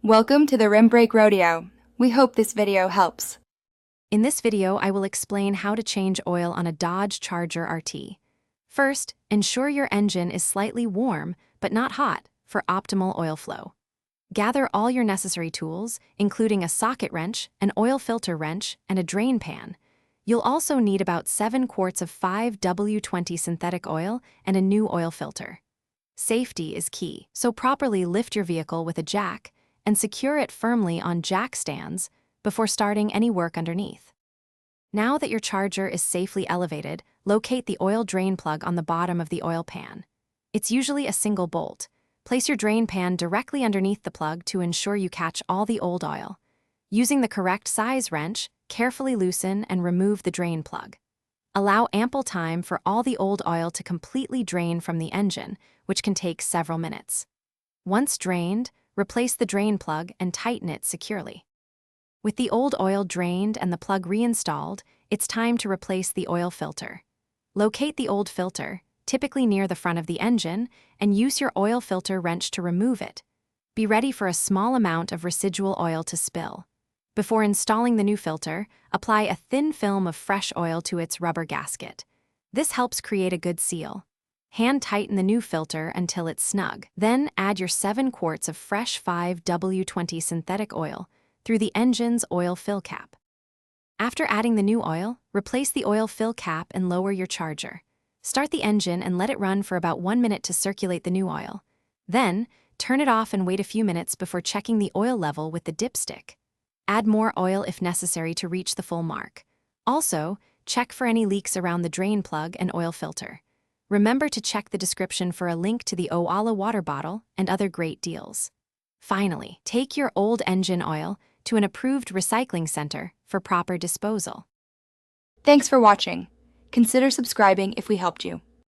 Welcome to the Rim Brake Rodeo. We hope this video helps. In this video, I will explain how to change oil on a Dodge Charger RT. First, ensure your engine is slightly warm but not hot for optimal oil flow. Gather all your necessary tools, including a socket wrench, an oil filter wrench, and a drain pan. You'll also need about 7 quarts of 5W20 synthetic oil and a new oil filter. Safety is key, so properly lift your vehicle with a jack and secure it firmly on jack stands before starting any work underneath. Now that your Charger is safely elevated, locate the oil drain plug on the bottom of the oil pan. It's usually a single bolt. Place your drain pan directly underneath the plug to ensure you catch all the old oil. Using the correct size wrench, carefully loosen and remove the drain plug. Allow ample time for all the old oil to completely drain from the engine, which can take several minutes. Once drained, replace the drain plug and tighten it securely. With the old oil drained and the plug reinstalled, it's time to replace the oil filter. Locate the old filter, typically near the front of the engine, and use your oil filter wrench to remove it. Be ready for a small amount of residual oil to spill. Before installing the new filter, apply a thin film of fresh oil to its rubber gasket. This helps create a good seal. Hand tighten the new filter until it's snug. Then add your 7 quarts of fresh 5W20 synthetic oil through the engine's oil fill cap. After adding the new oil, replace the oil fill cap and lower your Charger. Start the engine and let it run for about 1 minute to circulate the new oil. Then, turn it off and wait a few minutes before checking the oil level with the dipstick. Add more oil if necessary to reach the full mark. Also, check for any leaks around the drain plug and oil filter. Remember to check the description for a link to the Owala water bottle and other great deals. Finally, take your old engine oil to an approved recycling center for proper disposal. Thanks for watching. Consider subscribing if we helped you.